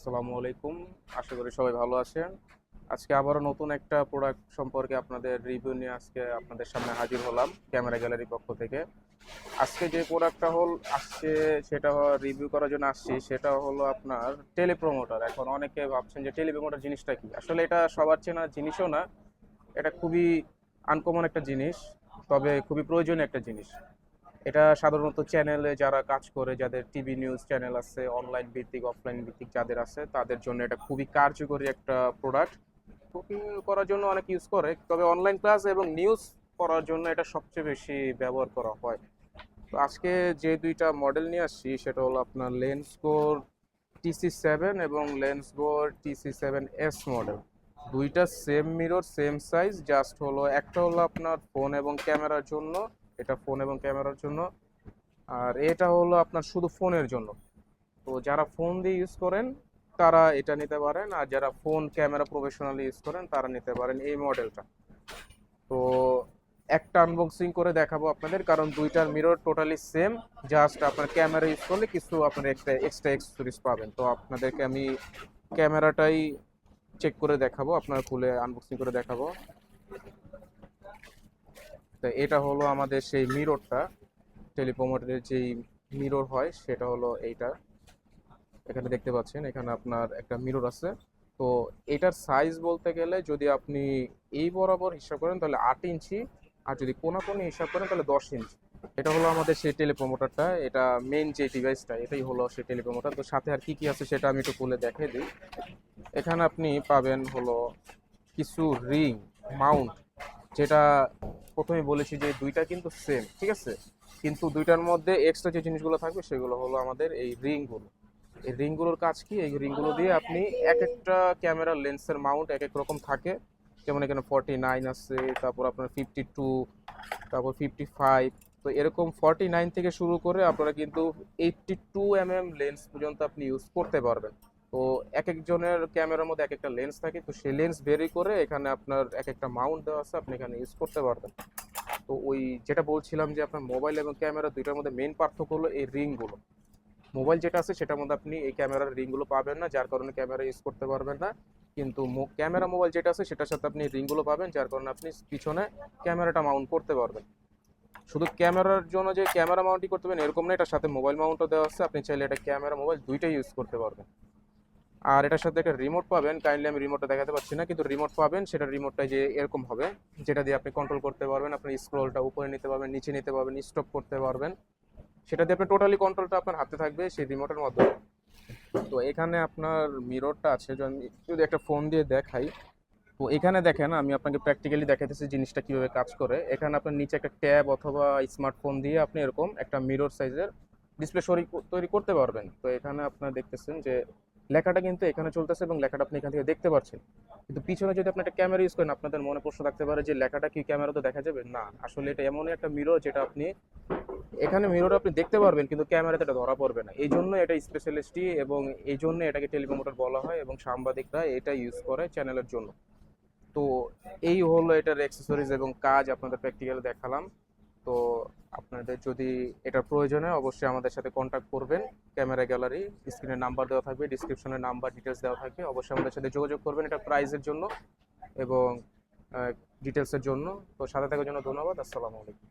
আসসালামু আলাইকুম। আশা করি সবাই ভালো আছেন। আজকে আবারও নতুন একটা প্রোডাক্ট সম্পর্কে আপনাদের রিভিউ নিয়ে আজকে আপনাদের সামনে হাজির হলাম ক্যামেরা গ্যালারির পক্ষ থেকে। আজকে যে প্রোডাক্টটা আসছে সেটা রিভিউ করার জন্য আসছি, সেটা হলো আপনার টেলিপ্রোমোটার। এখন অনেকে ভাবছেন যে টেলিপ্রোমোটার জিনিসটা কি? আসলে এটা সবার চেনা জিনিসও না। এটা খুবই আনকমন একটা জিনিস, তবে খুবই প্রয়োজনীয় একটা জিনিস। এটা সাধারণত চ্যানেলে যারা কাজ করে, যাদের টিভি নিউজ চ্যানেল আছে, অনলাইন ভিত্তিক অফলাইন ভিত্তিক যাদের আছে, তাদের জন্য এটা খুবই কার্যকরী একটা প্রোডাক্ট। কুকিং করার জন্য অনেক ইউজ করে, তবে অনলাইন ক্লাস এবং নিউজ পড়ার জন্য এটা সবচেয়ে বেশি ব্যবহার করা হয়। তো আজকে যে দুইটা মডেল নিয়ে আসছি সেটা হলো আপনার লেন্সকোর TC7 এবং লেন্সকোর TC7S মডেল। দুইটা same mirror, same size, just হলো একটা হলো আপনার ফোন এবং ক্যামেরার জন্য, এটা ফোন এবং ক্যামেরার জন্য, আর এটা হলো আপনার শুধু ফোনের জন্য। তো যারা ফোন দিয়ে ইউজ করেন তারা এটা নিতে পারেন, আর যারা ফোন ক্যামেরা প্রফেশনালি ইউজ করেন তারা নিতে পারেন এই মডেলটা। তো একটা আনবক্সিং করে দেখাবো আপনাদের, কারণ দুইটার মিরর টোটালি সেম, জাস্ট আপনার ক্যামেরা ইউজ করলে কিছু আপনার একটা এক্সট্রা এক্সেসরিজ পাবেন। তো আপনাদেরকে আমি ক্যামেরাটাই চেক করে দেখাবো, আপনার খুলে আনবক্সিং করে দেখাবো। তো এটা হলো আমাদের সেই মিররটা, টেলিপ্রোমোটারের যেই মিরর হয় সেটা হলো এইটা। এখানে দেখতে পাচ্ছেন, এখানে আপনার একটা মিরর আছে। তো এটার সাইজ বলতে গেলে যদি আপনি এই বরাবর হিসাব করেন তাহলে 8 ইঞ্চি, আর যদি কোনাকুনি হিসাব করেন তাহলে 10 ইঞ্চি। এটা হলো আমাদের সেই টেলিপ্রোমোটারটা, এটা মেইন যে ডিভাইসটা এটাই হলো সেই টেলিপ্রোমোটার। তো সাথে আর কি কি আছে সেটা আমি একটু খুলে দেখিয়ে দিই। এখানে আপনি পাবেন হলো কিছু রিং মাউন্ট, যেটা প্রথমে বলেছি যে দুইটা কিন্তু সেম, ঠিক আছে, কিন্তু দুইটার মধ্যে এক্সট্রা যে জিনিসগুলো থাকবে সেগুলো হলো আমাদের এই রিংগুলো। এই রিংগুলোর কাজ কি? এই রিংগুলো দিয়ে আপনি এক একটা ক্যামেরার লেন্সের মাউন্ট এক এক রকম থাকে। যেমন এখানে 49 আছে, তারপর আপনার 52, তারপর 55। তো এরকম 49 থেকে শুরু করে আপনারা কিন্তু 82 mm লেন্স পর্যন্ত আপনি ইউজ করতে পারবেন। তো এক একজনের ক্যামেরার মধ্যে এক একটা লেন্স থাকে, তো সেই লেন্স ভেরি করে এখানে আপনার এক একটা মাউন্ট দেওয়া আছে, আপনি এখানে ইউজ করতে পারবেন। তো ওই যেটা বলছিলাম যে আপনার মোবাইল এবং ক্যামেরা দুইটার মধ্যে মেইন পার্থক্য হলো এই রিংগুলো। মোবাইল যেটা আছে সেটার মধ্যে আপনি এই ক্যামেরার রিংগুলো পাবেন না, যার কারণে ক্যামেরা ইউজ করতে পারবেন না। কিন্তু ক্যামেরা মোবাইল যেটা আছে সেটার সাথে আপনি রিংগুলো পাবেন, যার কারণে আপনি পিছনে ক্যামেরাটা মাউন্ট করতে পারবেন। শুধু ক্যামেরার জন্য যে ক্যামেরা মাউন্টই করতে পারবেন এরকম না, এটার সাথে মোবাইল মাউন্টও দেওয়া আছে, আপনি চাইলে এটা ক্যামেরা মোবাইল দুইটাই ইউজ করতে পারবেন। আর এটার সাথে একটা রিমোট পাবেন, কাইন্ডলি আমি রিমোটটা দেখাতে পারছি না, কিন্তু রিমোট পাবেন। সেটা রিমোটটা যে এরকম হবে, যেটা দিয়ে আপনি কন্ট্রোল করতে পারবেন, আপনি স্ক্রলটা উপরে নিতে পারবেন, নিচে নিতে পারবেন, স্টপ করতে পারবেন। সেটা দিয়ে আপনি টোটালি কন্ট্রোলটা আপনার হাতে থাকবে সেই রিমোটের মাধ্যমে। তো এখানে আপনার মিররটা আছে, যদি একটা ফোন দিয়ে দেখাই, তো এখানে দেখেন আমি আপনাকে প্র্যাকটিক্যালি দেখাইতেছি জিনিসটা কিভাবে কাজ করে। এখানে আপনার নিচে একটা ট্যাব অথবা স্মার্টফোন দিয়ে আপনি এরকম একটা মিরর সাইজের ডিসপ্লে তৈরি করতে পারবেন। তো এখানে আপনারা দেখতেছেন যে লেখাটা কিন্তু এখানে চলতেছে এবং লেখাটা আপনি এখান থেকে দেখতে পাচ্ছেন। কিন্তু পিছনে যদি আপনি একটা ক্যামেরা ইউজ করেন, আপনাদের মনে প্রশ্ন থাকতে পারে যে লেখাটা কি ক্যামেরাতে দেখা যাবে? না, আসলে এটা এমনই একটা মিরর যেটা আপনি এখানে মিরর আপনি দেখতে পারবেন কিন্তু ক্যামেরাতে এটা ধরা পড়বে না। এই জন্য এটা স্পেশালিস্টি এবং এই জন্য এটাকে টেলিপ্রোমোটার বলা হয়, এবং সাংবাদিকরা এটা ইউজ করে চ্যানেলের জন্য। তো এই হলো এটার অ্যাক্সেসরিজ এবং কাজ, আপনাদের প্র্যাকটিক্যালি দেখালাম। তো আপনাদের যদি এটার প্রয়োজন হয় অবশ্যই আমাদের সাথে কন্ট্যাক্ট করবেন। ক্যামেরা গ্যালারি, স্ক্রিনে নাম্বার দেওয়া থাকবে, ডিসক্রিপশনে নাম্বার ডিটেলস দেওয়া থাকবে, অবশ্যই আমাদের সাথে যোগাযোগ করবেন এটা প্রাইসের জন্য এবং ডিটেলসের জন্য। তো সাথে থাকার জন্য ধন্যবাদ। আসসালামু আলাইকুম।